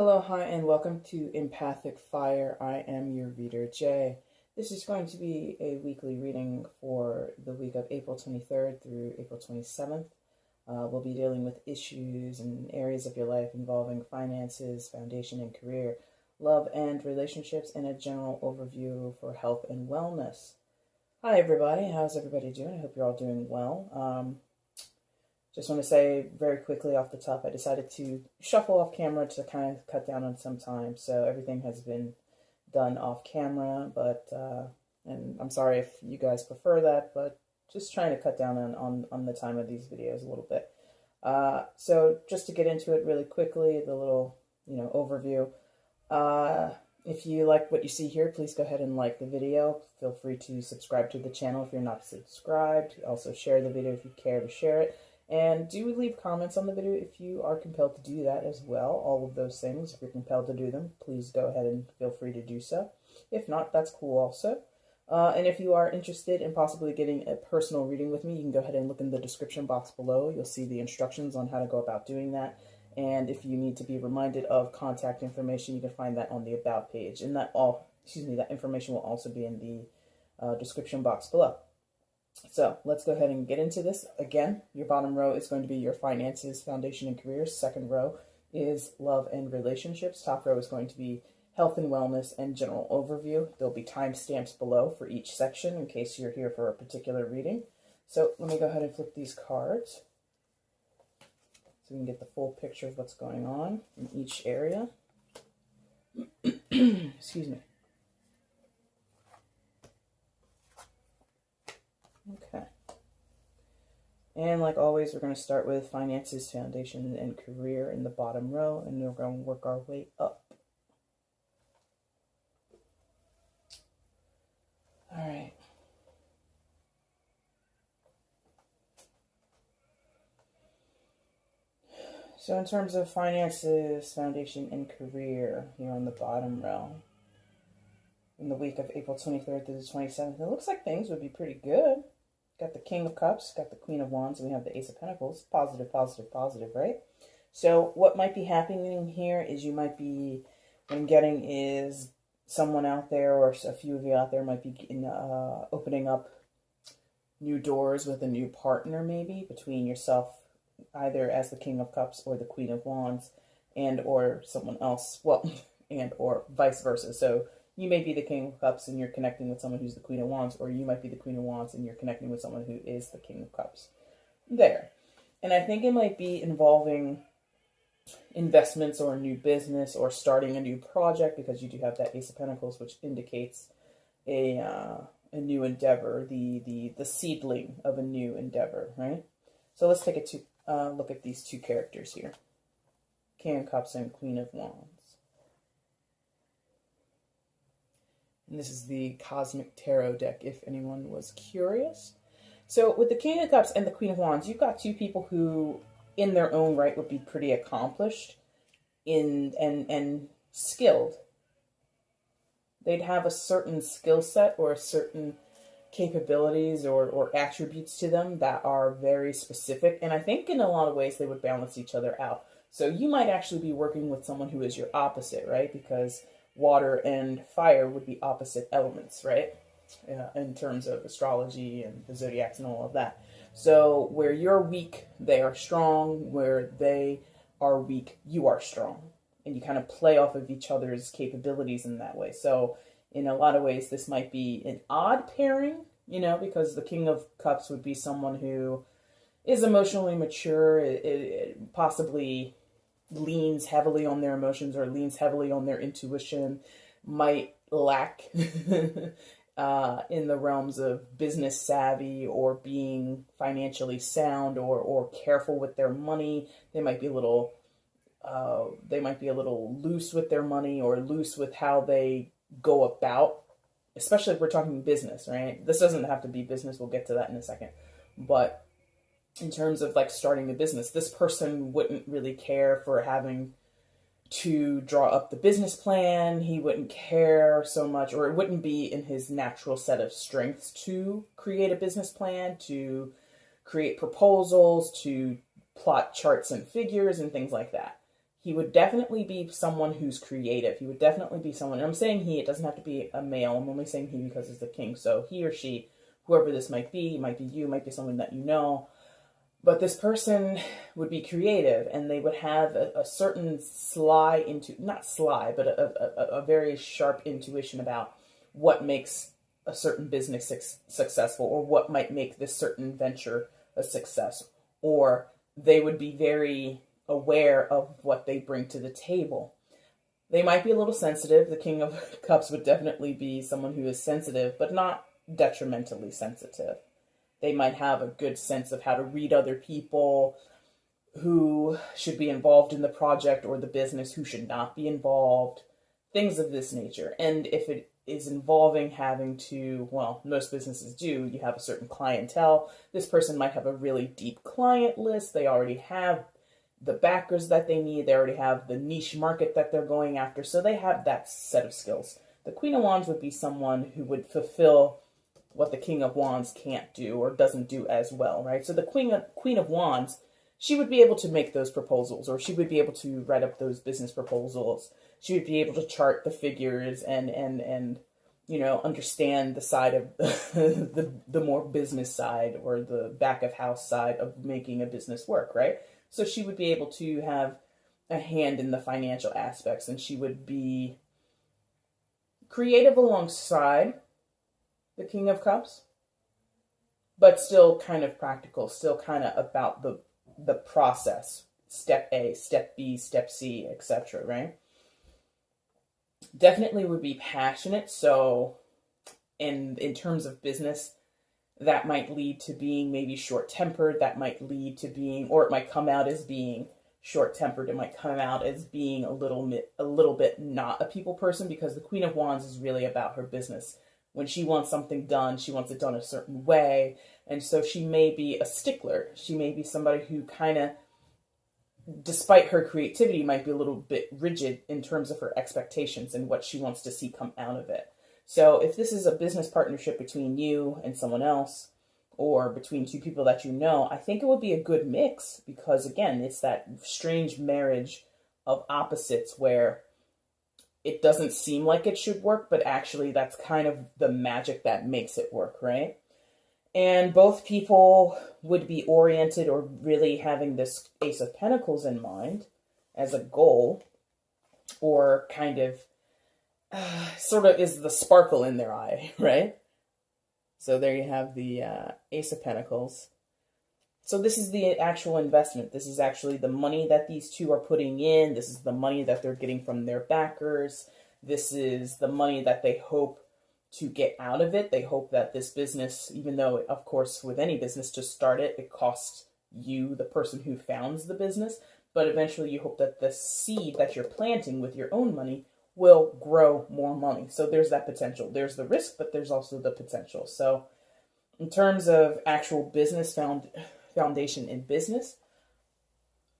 Hello, hi, and welcome to EmpathicFire. I am your reader, Jay. This is going to be a weekly reading for the week of April 23rd through April 27th. We'll be dealing with issues and areas of your life involving finances, foundation and career, love and relationships, and a general overview for health and wellness. Hi, everybody. How's everybody doing? I hope you're all doing well. Just want to say very quickly off the top, I decided to shuffle off camera to kind of cut down on some time. So everything has been done off camera, and I'm sorry if you guys prefer that, but just trying to cut down on the time of these videos a little bit. So just to get into it really quickly, the little, overview. If you like what you see here, please go ahead and like the video. Feel free to subscribe to the channel if you're not subscribed. Also share the video if you care to share it. And do leave comments on the video if you are compelled to do that as well. All of those things, if you're compelled to do them, please go ahead and feel free to do so. If not, that's cool also. And if you are interested in possibly getting a personal reading with me, you can go ahead and look in the description box below. You'll see the instructions on how to go about doing that. And if you need to be reminded of contact information, you can find that on the About page. And that information will also be in the description box below. So let's go ahead and get into this. Again, your bottom row is going to be your finances, foundation, and careers. Second row is love and relationships. Top row is going to be health and wellness and general overview. There'll be timestamps below for each section in case you're here for a particular reading. So let me go ahead and flip these cards so we can get the full picture of what's going on in each area. Excuse me. Okay. And like always, we're going to start with finances, foundation, and career in the bottom row, and we're going to work our way up. All right. So in terms of finances, foundation, and career here on the bottom row, in the week of April 23rd through the 27th, it looks like things would be pretty good. Got the King of Cups, got the Queen of Wands, and we have the Ace of Pentacles. Positive, positive, positive, right? So what might be happening here is you might be, what I'm getting is someone out there, or a few of you out there might be opening up new doors with a new partner, maybe, between yourself, either as the King of Cups or the Queen of Wands, and or someone else, well, and or vice versa. So you may be the King of Cups and you're connecting with someone who's the Queen of Wands, or you might be the Queen of Wands and you're connecting with someone who is the King of Cups. There. And I think it might be involving investments or a new business or starting a new project, because you do have that Ace of Pentacles, which indicates a new endeavor, the seedling of a new endeavor, right? So let's take a look at these two characters here. King of Cups and Queen of Wands. And this is the Cosmic Tarot deck, if anyone was curious. So with the King of Cups and the Queen of Wands, you've got two people who, in their own right, would be pretty accomplished and skilled. They'd have a certain skill set or certain capabilities or attributes to them that are very specific. And I think in a lot of ways they would balance each other out. So you might actually be working with someone who is your opposite, right? Because water and fire would be opposite elements, right? In terms of astrology and the zodiacs and all of that. So where you're weak, they are strong. Where they are weak, you are strong. And you kind of play off of each other's capabilities in that way. So in a lot of ways, this might be an odd pairing, because the King of Cups would be someone who is emotionally mature, it possibly leans heavily on their emotions or leans heavily on their intuition, might lack in the realms of business savvy or being financially sound or careful with their money. They might be a little loose with their money or loose with how they go about, especially if we're talking business, right? This doesn't have to be business. We'll get to that in a second. But in terms of like starting a business, this person wouldn't really care for having to draw up the business plan. He wouldn't care so much, or it wouldn't be in his natural set of strengths to create a business plan, to create proposals, to plot charts and figures and things like that. he would definitely be someone who's creative. He would definitely be someone, and I'm saying he, it doesn't have to be a male. I'm only saying he because it's the king. So he or she, whoever this might be you, might be someone that you know. But this person would be creative, and they would have a certain not sly, but a very sharp intuition about what makes a certain business successful, or what might make this certain venture a success. Or they would be very aware of what they bring to the table. They might be a little sensitive. The King of Cups would definitely be someone who is sensitive, but not detrimentally sensitive. They might have a good sense of how to read other people, who should be involved in the project or the business, who should not be involved, things of this nature. And if it is involving having to, well, most businesses do, you have a certain clientele. This person might have a really deep client list. They already have the backers that they need. They already have the niche market that they're going after. So they have that set of skills. The Queen of Wands would be someone who would fulfill what the King of Wands can't do or doesn't do as well, right? So the Queen of Wands, she would be able to make those proposals, or she would be able to write up those business proposals. She would be able to chart the figures and understand the side of the more business side, or the back of house side of making a business work, right? So she would be able to have a hand in the financial aspects, and she would be creative alongside the King of Cups, but still kind of practical, still kind of about the process, step A, step B, step C, etc., right? Definitely would be passionate. So in terms of business, that might lead to being maybe short-tempered. That might lead to being, or it might come out as being short-tempered. It might come out as being a little bit not a people person, because the Queen of Wands is really about her business. When she wants something done, she wants it done a certain way. And so she may be a stickler. She may be somebody who kind of, despite her creativity, might be a little bit rigid in terms of her expectations and what she wants to see come out of it. So if this is a business partnership between you and someone else, or between two people that you know, I think it would be a good mix, because again, it's that strange marriage of opposites where it doesn't seem like it should work, but actually that's kind of the magic that makes it work, right? And both people would be oriented, or really having this Ace of Pentacles in mind as a goal, or kind of sort of is the sparkle in their eye, right? So there you have the Ace of Pentacles. So this is the actual investment. This is actually the money that these two are putting in. This is the money that they're getting from their backers. This is the money that they hope to get out of it. They hope that this business, even though, of course, with any business, to start it, it costs you, the person who founds the business. But eventually you hope that the seed that you're planting with your own money will grow more money. So there's that potential. There's the risk, but there's also the potential. So in terms of actual business foundation in business,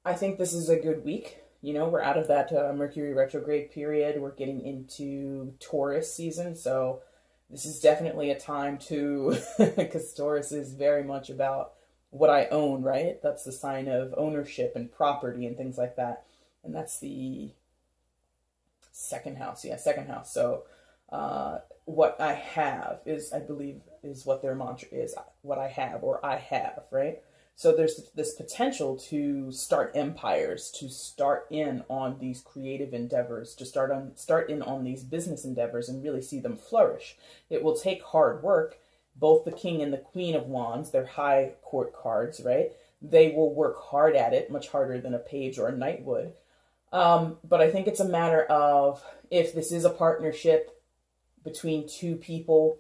I think this is a good week. You know, we're out of that Mercury retrograde period. We're getting into Taurus season. So this is definitely a time to, because Taurus is very much about what I own, right? That's the sign of ownership and property and things like that. And that's the second house. Yeah, second house. So what I have is, I believe, is what their mantra is. What I have, or I have, right? So there's this potential to start empires, to start in on these creative endeavors, to start in on these business endeavors and really see them flourish. It will take hard work. Both the King and the Queen of Wands, they're high court cards, right? They will work hard at it, much harder than a page or a knight would. But I think it's a matter of, if this is a partnership between two people,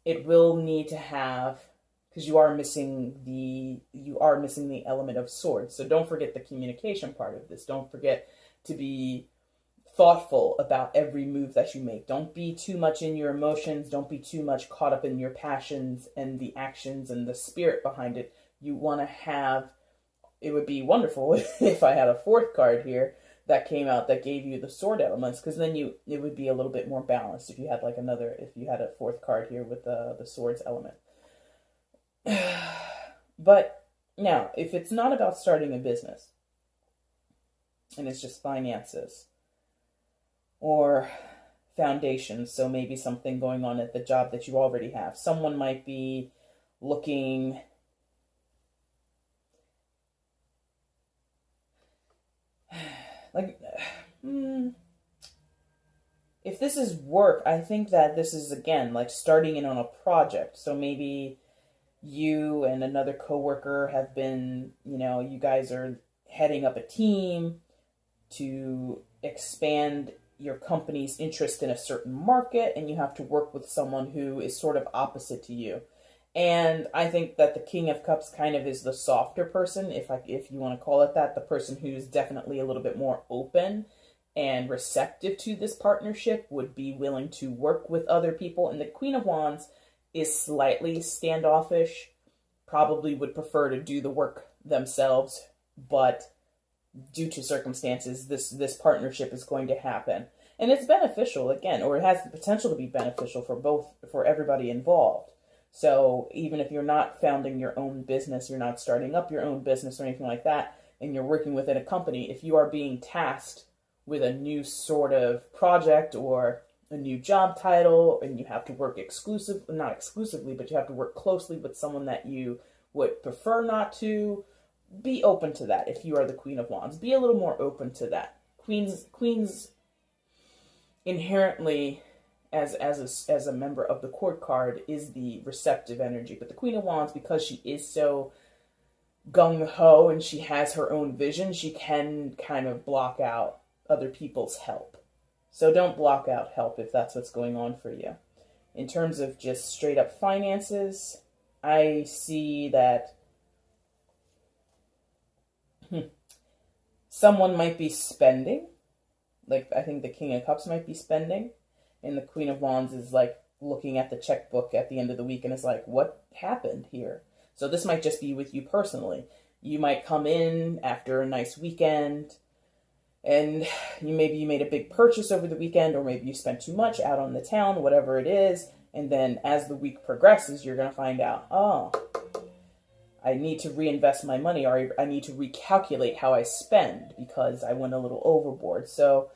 it will need to have, because you are missing the element of swords. So don't forget the communication part of this. Don't forget to be thoughtful about every move that you make. Don't be too much in your emotions. Don't be too much caught up in your passions and the actions and the spirit behind it. You want to have, it would be wonderful if I had a fourth card here that came out that gave you the sword elements, because then it would be a little bit more balanced if you had if you had a fourth card here with the swords element. But now, if it's not about starting a business, and it's just finances or foundations. So maybe something going on at the job that you already have. Someone might be looking like, if this is work, I think that this is, again, like starting in on a project. So maybe you and another coworker have been, you guys are heading up a team to expand your company's interest in a certain market, and you have to work with someone who is sort of opposite to you. And I think that the King of Cups kind of is the softer person, if you want to call it that, the person who's definitely a little bit more open and receptive to this partnership, would be willing to work with other people. And the Queen of Wands is slightly standoffish, probably would prefer to do the work themselves, but due to circumstances, this partnership is going to happen. And it's beneficial, again, or it has the potential to be beneficial for everybody involved. So even if you're not founding your own business, you're not starting up your own business or anything like that, and you're working within a company, if you are being tasked with a new sort of project or a new job title, and you have to work not exclusively, but you have to work closely with someone that you would prefer not to, be open to that. If you are the Queen of Wands, be a little more open to that. Queens inherently, as a member of the court card, is the receptive energy. But the Queen of Wands, because she is so gung-ho and she has her own vision, she can kind of block out other people's help. So don't block out help if that's what's going on for you. In terms of just straight up finances, I see that someone might be spending. Like, I think the King of Cups might be spending, and the Queen of Wands is like looking at the checkbook at the end of the week and is like, what happened here? So this might just be with you personally. You might come in after a nice weekend, and maybe you made a big purchase over the weekend, or maybe you spent too much out on the town, whatever it is. And then as the week progresses, you're going to find out, oh, I need to reinvest my money, or I need to recalculate how I spend because I went a little overboard. So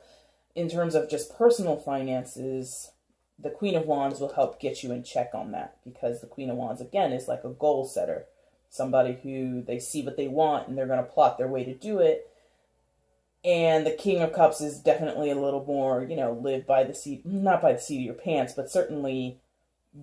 in terms of just personal finances, the Queen of Wands will help get you in check on that, because the Queen of Wands, again, is like a goal setter. Somebody who, they see what they want and they're going to plot their way to do it. And the King of Cups is definitely a little more, live by the seat, not by the seat of your pants, but certainly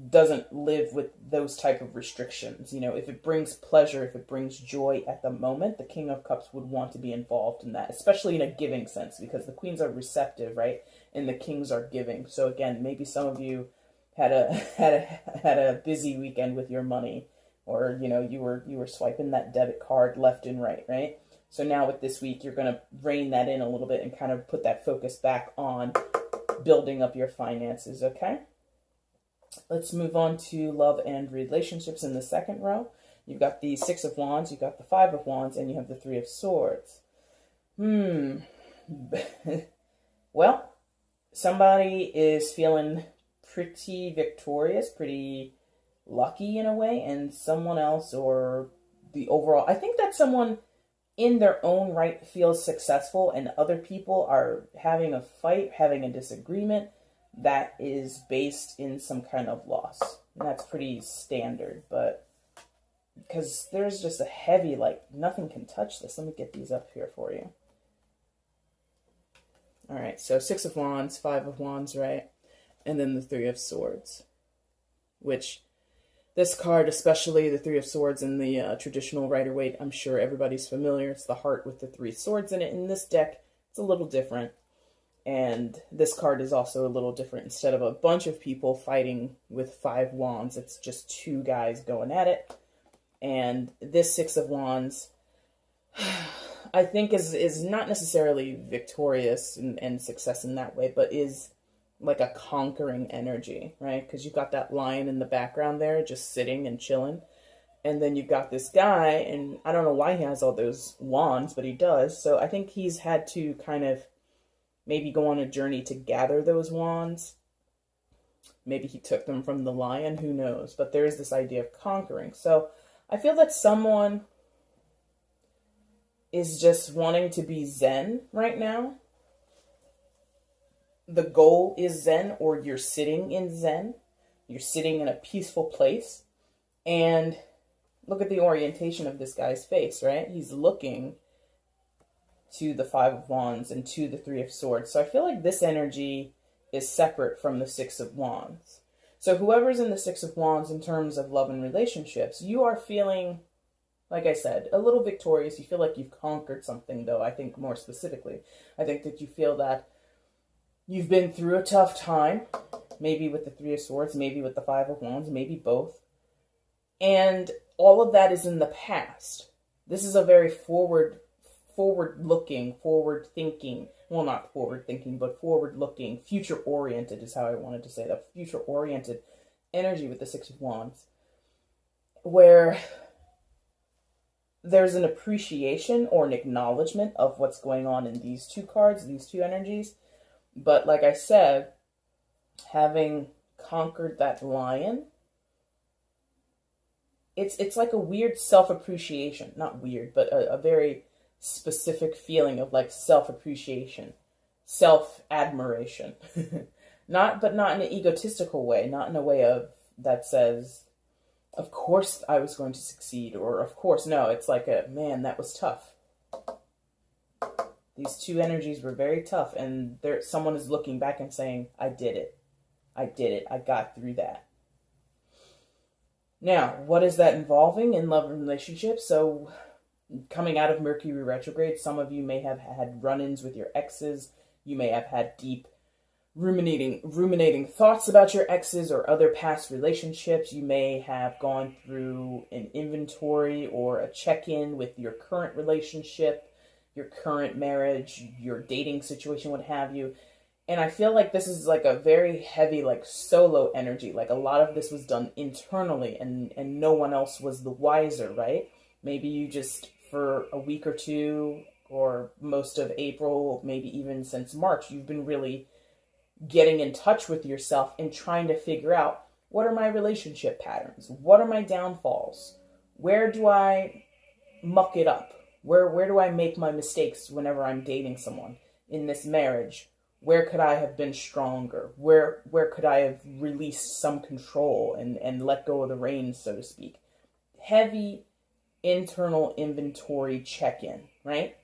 doesn't live with those type of restrictions. If it brings pleasure, if it brings joy at the moment, the King of Cups would want to be involved in that, especially in a giving sense, because the queens are receptive, right? And the kings are giving. So again, maybe some of you had a busy weekend with your money, or you were swiping that debit card left and right? So now with this week, you're going to rein that in a little bit and kind of put that focus back on building up your finances, okay? Let's move on to love and relationships in the second row. You've got the Six of Wands, you've got the Five of Wands, and you have the Three of Swords. Well, somebody is feeling pretty victorious, pretty lucky in a way, and someone else, or the overall, I think that someone in their own right feels successful, and other people are having a fight, having a disagreement that is based in some kind of loss. And that's pretty standard, but because there's just a heavy, like, nothing can touch this. Let me get these up here for you. All right, so Six of Wands, Five of Wands, right? And then the Three of Swords, which this card, especially the Three of Swords in the traditional Rider-Waite, I'm sure everybody's familiar. It's the heart with the three swords in it. In this deck, it's a little different. And this card is also a little different. Instead of a bunch of people fighting with five wands, it's just two guys going at it. And this Six of Wands, I think, is not necessarily victorious and success in that way, but is like a conquering energy, right? Because you've got that lion in the background there just sitting and chilling. And then you've got this guy, and I don't know why he has all those wands, but he does. So I think he's had to kind of maybe go on a journey to gather those wands. Maybe he took them from the lion, who knows? But there is this idea of conquering. So I feel that someone is just wanting to be zen right now. The goal is zen, or you're sitting in zen. You're sitting in a peaceful place. And look at the orientation of this guy's face, right? He's looking to the Five of Wands and to the Three of Swords. So I feel like this energy is separate from the Six of Wands. So whoever's in the Six of Wands in terms of love and relationships, you are feeling, like I said, a little victorious. You feel like you've conquered something, though. I think more specifically, I think that you feel that you've been through a tough time, maybe with the Three of Swords, maybe with the Five of Wands, maybe both. And all of that is in the past. This is a very forward-looking, forward-thinking, well, not forward-thinking, but forward-looking, future-oriented is how I wanted to say that, future-oriented energy with the Six of Wands, where there's an appreciation or an acknowledgement of what's going on in these two cards, these two energies. But like I said, having conquered that lion, it's like a weird self-appreciation. Not weird, but a very specific feeling of like self-appreciation, self-admiration. But not in an egotistical way, not in a way of that says, of course I was going to succeed, or of course, no, it's like a, man, that was tough. These two energies were very tough, and someone is looking back and saying, I did it. I did it. I got through that. Now, what is that involving in love and relationships? So, coming out of Mercury retrograde, some of you may have had run-ins with your exes. You may have had deep ruminating thoughts about your exes or other past relationships. You may have gone through an inventory or a check-in with your current relationship, your current marriage, your dating situation, what have you. And I feel like this is like a very heavy, like solo energy. Like a lot of this was done internally and no one else was the wiser, right? Maybe you just, for a week or two, or most of April, maybe even since March, you've been really getting in touch with yourself and trying to figure out, what are my relationship patterns? What are my downfalls? Where do I muck it up? Where do I make my mistakes whenever I'm dating someone? In this marriage, where could I have been stronger? Where could I have released some control and let go of the reins, so to speak? Heavy internal inventory check-in, right?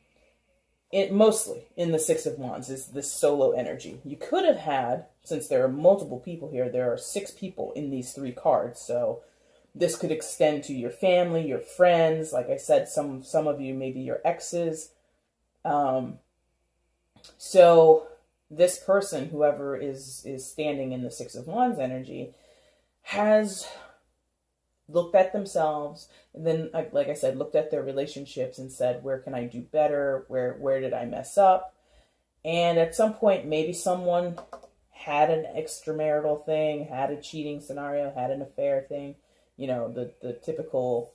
It mostly in the Six of Wands is this solo energy. You could have had, since there are multiple people here, there are 6 people in these 3 cards, so this could extend to your family, your friends. Like I said, some of you, maybe your exes. So this person, whoever is standing in the Six of Wands energy, has looked at themselves, and then, like I said, looked at their relationships and said, where can I do better? Where did I mess up? And at some point, maybe someone had an extramarital thing, had a cheating scenario, had an affair thing. You know, the typical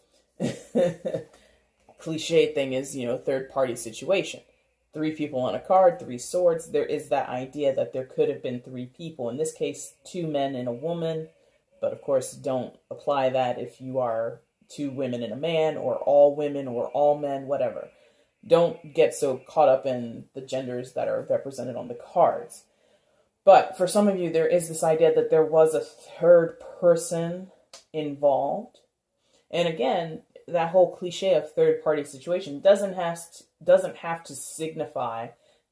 cliche thing is, third party situation. 3 people on a card, 3 swords. There is that idea that there could have been 3 people. In this case, 2 men and a woman. But of course, don't apply that if you are 2 women and a man, or all women or all men, whatever. Don't get so caught up in the genders that are represented on the cards. But for some of you, there is this idea that there was a third person involved. And again, that whole cliche of third party situation doesn't have to signify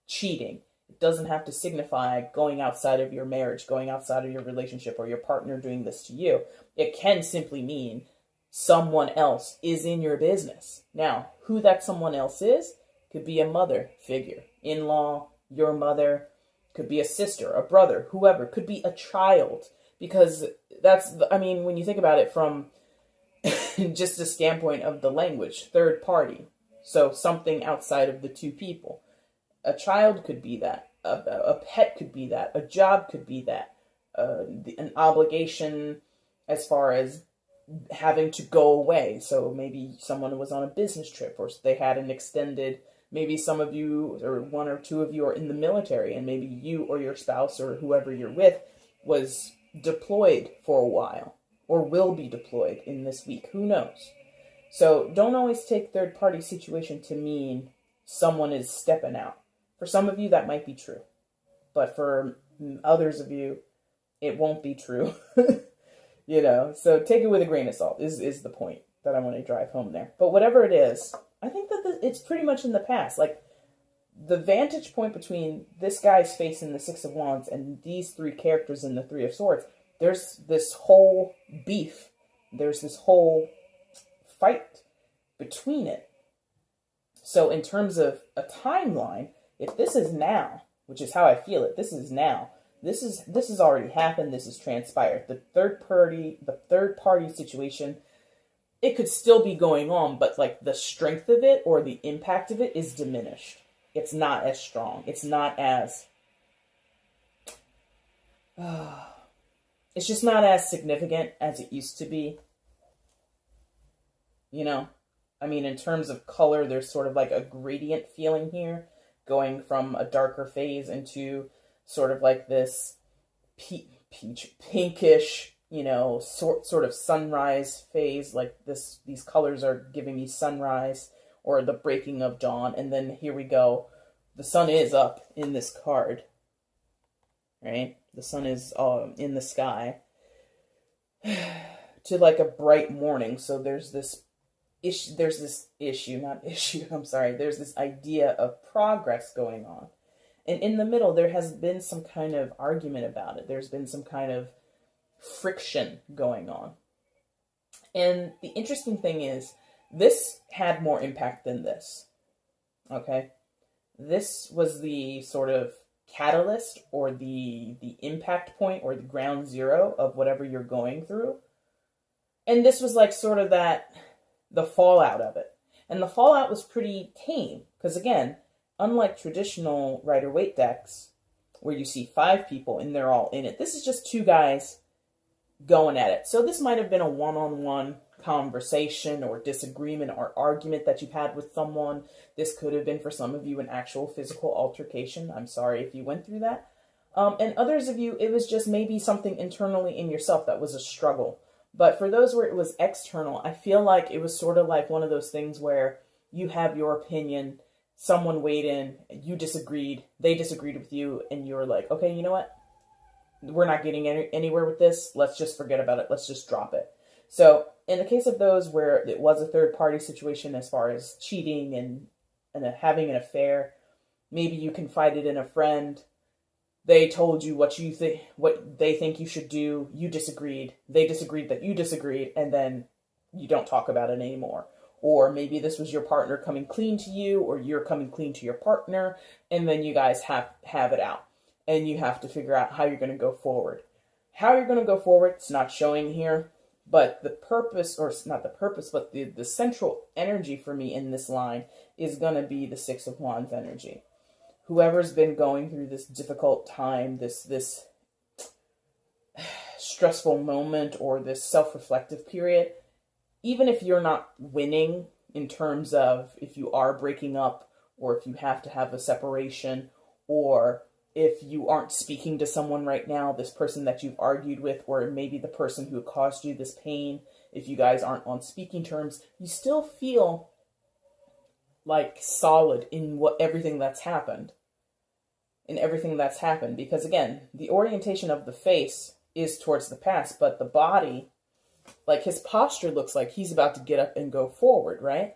cheating. It doesn't have to signify going outside of your marriage, going outside of your relationship, or your partner doing this to you. It can simply mean someone else is in your business. Now, who that someone else is could be a mother figure, in-law, your mother, could be a sister, a brother, whoever, could be a child. Because when you think about it from just the standpoint of the language, third party. So something outside of the 2 people. A child could be that. A pet could be that. A job could be that. An obligation as far as having to go away. So maybe someone was on a business trip, or they had an extended, maybe some of you, or 1 or 2 of you are in the military, and maybe you or your spouse or whoever you're with was deployed for a while, or will be deployed in this week. Who knows? So don't always take third party situation to mean someone is stepping out. For some of you, that might be true. But for others of you, it won't be true. So take it with a grain of salt is the point that I want to drive home there. But whatever it is, I think that it's pretty much in the past. Like, the vantage point between this guy's face in the Six of Wands and these three characters in the Three of Swords, there's this whole beef. There's this whole fight between it. So in terms of a timeline, if this is now, which is how I feel it, this is now. This has already happened. This has transpired. The third party situation, it could still be going on, but like the strength of it or the impact of it is diminished. It's not as strong. It's not as it's just not as significant as it used to be. I mean, in terms of color, there's sort of like a gradient feeling here, going from a darker phase into sort of like this pinkish, sort of sunrise phase. Like these colors are giving me sunrise or the breaking of dawn. And then here we go. The sun is up in this card, right? The sun is in the sky to like a bright morning. So there's this idea of progress going on. And in the middle, there has been some kind of argument about it. There's been some kind of friction going on. And the interesting thing is, this had more impact than this. Okay? This was the sort of catalyst or the impact point or the ground zero of whatever you're going through. And this was like sort of the fallout of it. And the fallout was pretty tame. Because again, unlike traditional Rider-Waite decks, where you see 5 people and they're all in it, this is just 2 guys going at it. So this might have been a one-on-one conversation or disagreement or argument that you've had with someone. This could have been, for some of you, an actual physical altercation. I'm sorry if you went through that. And others of you, it was just maybe something internally in yourself that was a struggle. But for those where it was external, I feel like it was sort of like one of those things where you have your opinion, someone weighed in, you disagreed, they disagreed with you, and you were like, okay, you know what? We're not getting anywhere with this. Let's just forget about it. Let's just drop it. So in the case of those where it was a third-party situation as far as cheating and having an affair, maybe you confided in a friend. They told you what they think you should do. You disagreed. They disagreed that you disagreed, and then you don't talk about it anymore. Or maybe this was your partner coming clean to you, or you're coming clean to your partner, and then you guys have it out. And you have to figure out how you're going to go forward. How you're going to go forward, it's not showing here. But the purpose, or not the purpose, but the central energy for me in this line is going to be the Six of Wands energy. Whoever's been going through this difficult time, this stressful moment, or this self-reflective period, even if you're not winning in terms of if you are breaking up, or if you have to have a separation, or if you aren't speaking to someone right now, this person that you've argued with, or maybe the person who caused you this pain, if you guys aren't on speaking terms, you still feel like solid in everything that's happened. Because again, the orientation of the face is towards the past, but the body, like his posture looks like he's about to get up and go forward, right?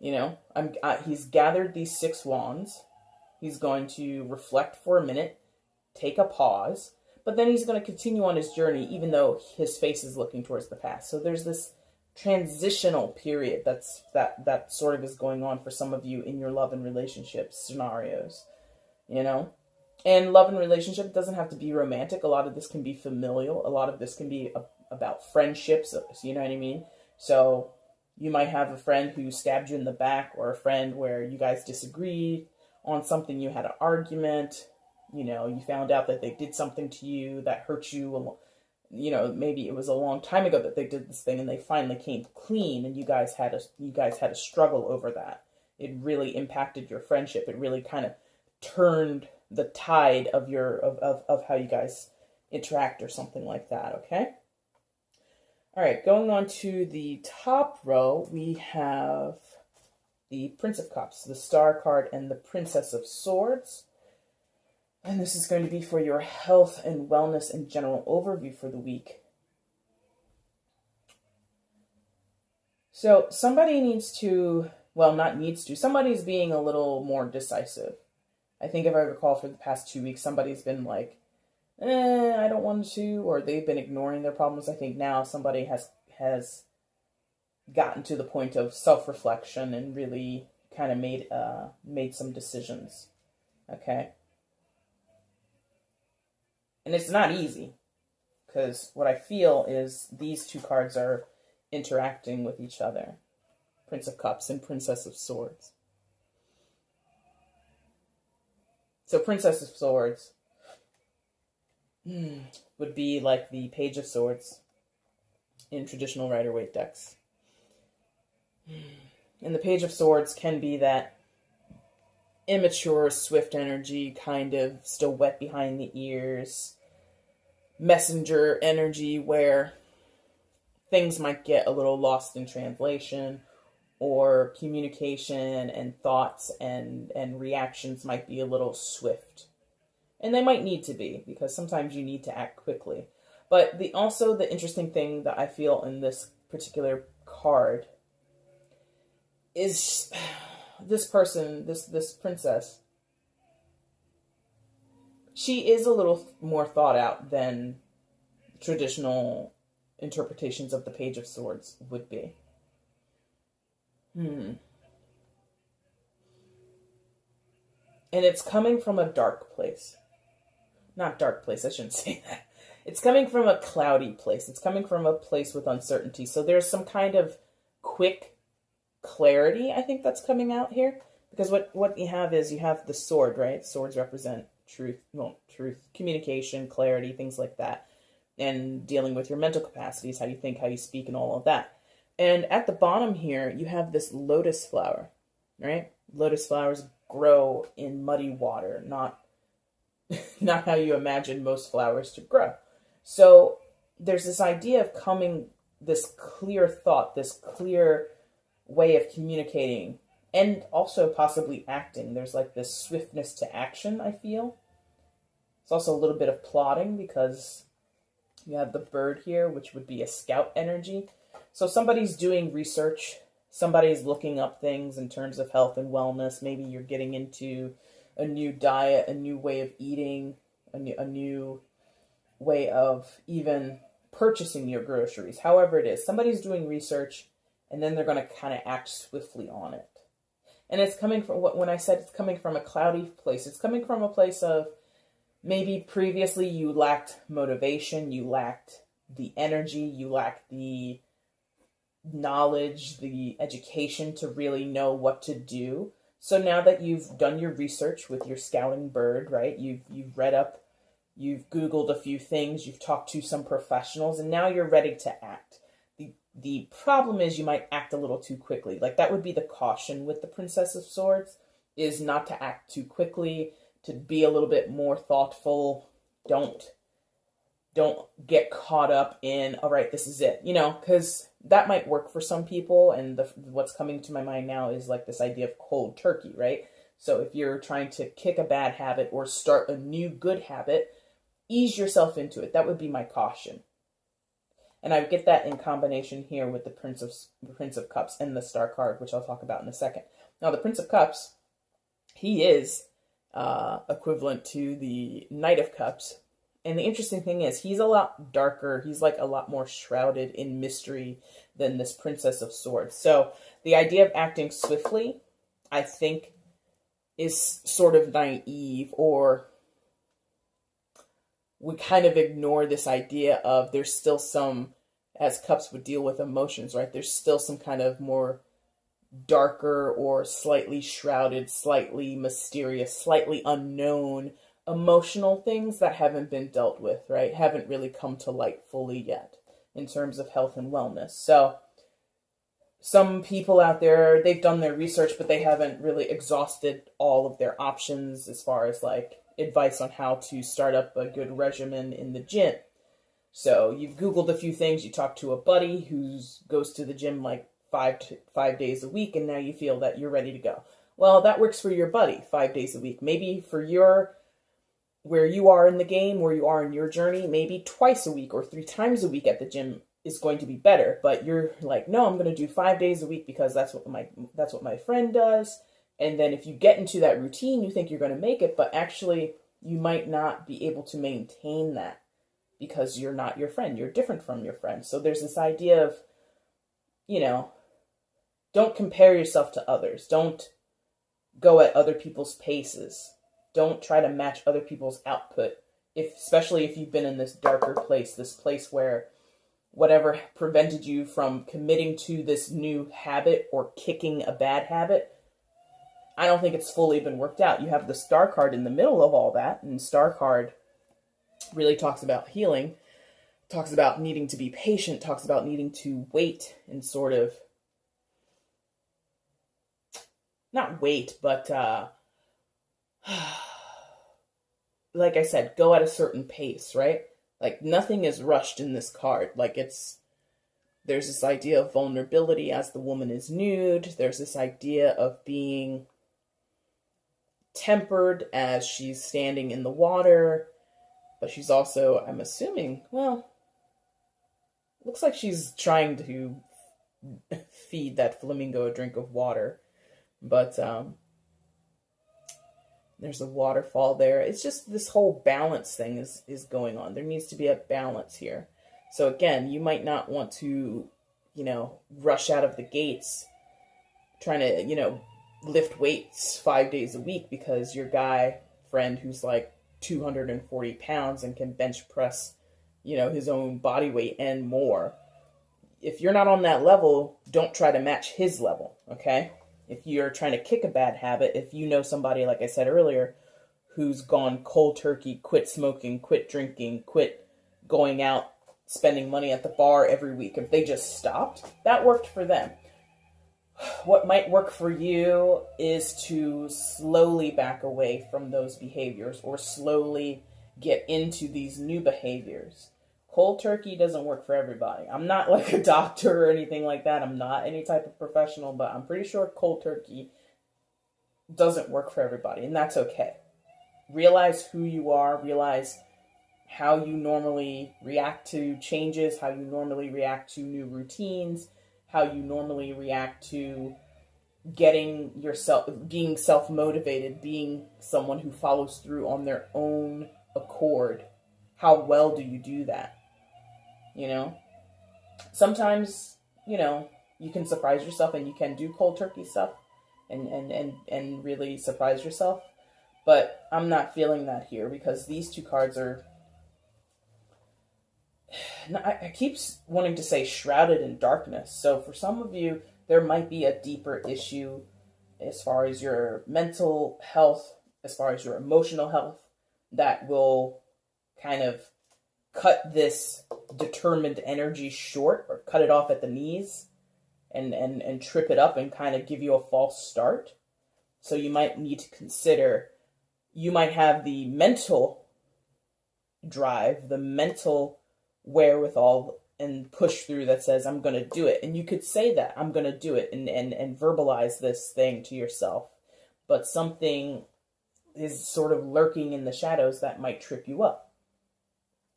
He's gathered these 6 wands. He's going to reflect for a minute, take a pause, but then he's going to continue on his journey, even though his face is looking towards the past. So there's this transitional period that sort of is going on for some of you in your love and relationship scenarios, And love and relationship doesn't have to be romantic. A lot of this can be familial. A lot of this can be about friendships, you know what I mean? So you might have a friend who stabbed you in the back, or a friend where you guys disagreed on something, you had an argument, you found out that they did something to you that hurt you, maybe it was a long time ago that they did this thing and they finally came clean, and you guys had a struggle over that. It really impacted your friendship. It really kind of turned the tide of how you guys interact or something like that, okay? All right, going on to the top row, we have the Prince of Cups, the Star card, and the Princess of Swords. And this is going to be for your health and wellness and general overview for the week. So somebody needs to, well, not needs to, somebody's being a little more decisive. I think if I recall for the past 2 weeks, somebody's been like, I don't want to, or they've been ignoring their problems. I think now somebody has gotten to the point of self-reflection and really kind of made some decisions. Okay. And it's not easy, because what I feel is these two cards are interacting with each other. Prince of Cups and Princess of Swords. So Princess of Swords would be like the Page of Swords in traditional Rider-Waite decks. And the Page of Swords can be that immature, swift energy, kind of still wet behind the ears, messenger energy where things might get a little lost in translation, or communication and thoughts and reactions might be a little swift. And they might need to be, because sometimes you need to act quickly. But also the interesting thing that I feel in this particular card is this person, this princess, she is a little more thought out than traditional interpretations of the Page of Swords would be. And it's coming from a dark place. Not dark place, I shouldn't say that. It's coming from a cloudy place. It's coming from a place with uncertainty. So there's some kind of quick clarity, I think, that's coming out here. Because what you have is, you have the sword, right? Swords represent truth, communication, clarity, things like that. And dealing with your mental capacities, how you think, how you speak, and all of that. And at the bottom here, you have this lotus flower, right? Lotus flowers grow in muddy water, not how you imagine most flowers to grow. So there's this idea of this clear thought, this clear way of communicating, and also possibly acting. There's like this swiftness to action, I feel. It's also a little bit of plotting, because you have the bird here, which would be a scout energy. So somebody's doing research, somebody's looking up things in terms of health and wellness. Maybe you're getting into a new diet, a new way of eating, a new way of even purchasing your groceries. However it is, somebody's doing research, and then they're going to kind of act swiftly on it. And it's coming from, when I said it's coming from a cloudy place, it's coming from a place of maybe previously you lacked motivation, you lacked the energy, you lacked the knowledge, the education to really know what to do. So now that you've done your research with your scouting bird, right? You've read up, you've Googled a few things, you've talked to some professionals, and now you're ready to act. The problem is you might act a little too quickly. Like, that would be the caution with the Princess of Swords, is not to act too quickly, to be a little bit more thoughtful. Don't get caught up in, all right, this is it, because that might work for some people. And what's coming to my mind now is like this idea of cold turkey, right? So if you're trying to kick a bad habit or start a new good habit, ease yourself into it. That would be my caution. And I get that in combination here with the Prince of Cups and the Star card, which I'll talk about in a second. Now, the Prince of Cups, he is equivalent to the Knight of Cups. And the interesting thing is, he's a lot darker. He's like a lot more shrouded in mystery than this Princess of Swords. So the idea of acting swiftly, I think, is sort of naive, or we kind of ignore this idea of there's still some, as Cups would deal with emotions, right? There's still some kind of more darker or slightly shrouded, slightly mysterious, slightly unknown emotional things that haven't been dealt with, right? Haven't really come to light fully yet in terms of health and wellness. So some people out there, they've done their research, but they haven't really exhausted all of their options as far as like advice on how to start up a good regimen in the gym. So you've Googled a few things, you talked to a buddy who goes to the gym like 5 days a week, and now you feel that you're ready to go. Well, that works for your buddy 5 days a week. Maybe for where you are in the game, where you are in your journey, maybe twice a week or 3 times a week at the gym is going to be better. But you're like, no, I'm going to do 5 days a week because that's what my friend does. And then if you get into that routine, you think you're going to make it, but actually you might not be able to maintain that because you're not your friend. You're different from your friend. So there's this idea of, don't compare yourself to others. Don't go at other people's paces. Don't try to match other people's output, especially if you've been in this darker place, this place where whatever prevented you from committing to this new habit or kicking a bad habit, I don't think it's fully been worked out. You have the Star card in the middle of all that, and Star card really talks about healing, talks about needing to be patient, talks about needing to wait and sort of, not wait, but like I said, go at a certain pace, right? Like nothing is rushed in this card. Like there's this idea of vulnerability as the woman is nude. There's this idea of being tempered as she's standing in the water. But she's also, I'm assuming, well, looks like she's trying to feed that flamingo a drink of water. But there's a waterfall there. It's just this whole balance thing is going on. There needs to be a balance here. So again, you might not want to, rush out of the gates trying to, lift weights 5 days a week because your guy friend who's like 240 pounds and can bench press, his own body weight and more. If you're not on that level, don't try to match his level, okay? If you're trying to kick a bad habit, if you know somebody, like I said earlier, who's gone cold turkey, quit smoking, quit drinking, quit going out, spending money at the bar every week, if they just stopped, that worked for them. What might work for you is to slowly back away from those behaviors or slowly get into these new behaviors. Cold turkey doesn't work for everybody. I'm not like a doctor or anything like that. I'm not any type of professional, but I'm pretty sure cold turkey doesn't work for everybody, and that's okay. Realize who you are. Realize how you normally react to changes, how you normally react to new routines, how you normally react to being self-motivated, being someone who follows through on their own accord. How well do you do that? Sometimes, you can surprise yourself and you can do cold turkey stuff and really surprise yourself. But I'm not feeling that here because these two cards are, I keep wanting to say shrouded in darkness. So for some of you, there might be a deeper issue as far as your mental health, as far as your emotional health, that will kind of cut this determined energy short or cut it off at the knees and trip it up and kind of give you a false start. So you might need to consider, you might have the mental drive, the mental wherewithal and push through that says, I'm going to do it. And you could say that, I'm going to do it, and verbalize this thing to yourself. But something is sort of lurking in the shadows that might trip you up.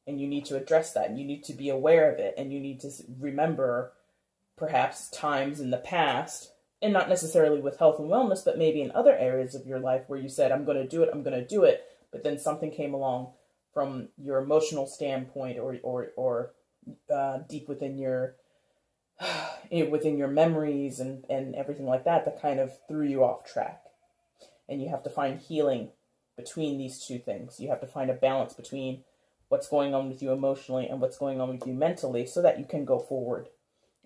And you need to address that. And you need to be aware of it. And you need to remember perhaps times in the past, and not necessarily with health and wellness, but maybe in other areas of your life where you said, I'm going to do it, I'm going to do it. But then something came along from your emotional standpoint or deep within your memories and everything like that kind of threw you off track. And you have to find healing between these two things. You have to find a balance between what's going on with you emotionally and what's going on with you mentally so that you can go forward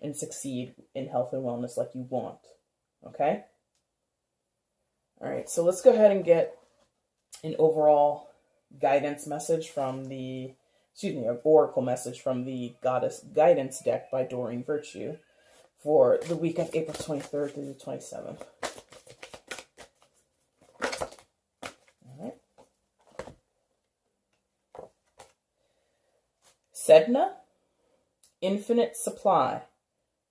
and succeed in health and wellness like you want. Okay? All right, so let's go ahead and get an overall guidance message from an oracle message from the Goddess Guidance deck by Doreen Virtue for the week of April 23rd through the 27th. Sedna, infinite supply.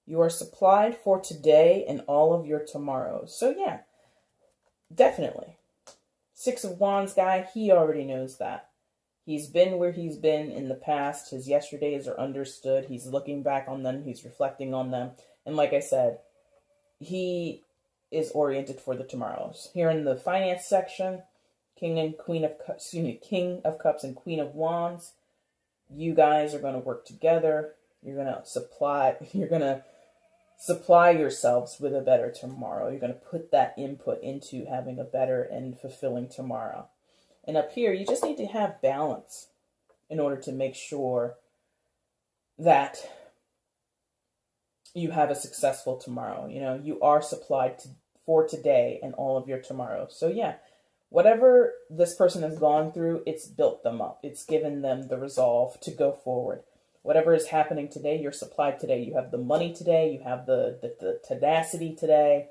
You are supplied for today and all of your tomorrows. So yeah, definitely. Six of Wands guy, he already knows that. He's been where he's been in the past. His yesterdays are understood. He's looking back on them. He's reflecting on them. And like I said, he is oriented for the tomorrows. Here in the finance section, King of Cups and Queen of Wands, you guys are going to work together. You're going to supply yourselves with a better tomorrow. You're going to put that input into having a better and fulfilling tomorrow. And up here, you just need to have balance in order to make sure that you have a successful tomorrow. You know, you are supplied for today and all of your tomorrows. So yeah, whatever this person has gone through, it's built them up. It's given them the resolve to go forward. Whatever is happening today, you're supplied today. You have the money today. You have the tenacity today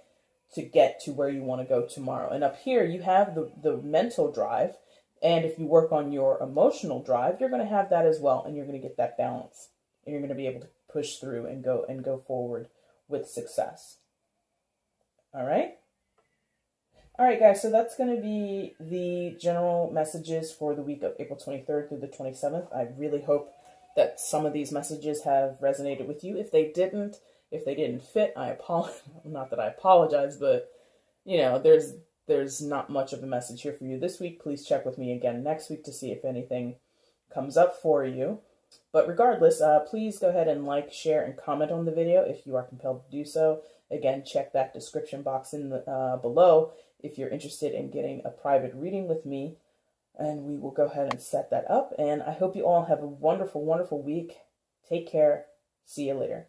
to get to where you want to go tomorrow. And up here, you have the mental drive. And if you work on your emotional drive, you're going to have that as well. And you're going to get that balance. And you're going to be able to push through and go forward with success. All right? All right, guys. So that's going to be the general messages for the week of April 23rd through the 27th. I really hope that some of these messages have resonated with you. If they didn't fit, I apologize. Not that I apologize, but you know, there's not much of a message here for you this week. Please check with me again next week to see if anything comes up for you. But regardless, please go ahead and like, share, and comment on the video if you are compelled to do so. Again, check that description box in the below if you're interested in getting a private reading with me. And we will go ahead and set that up. And I hope you all have a wonderful, wonderful week. Take care. See you later.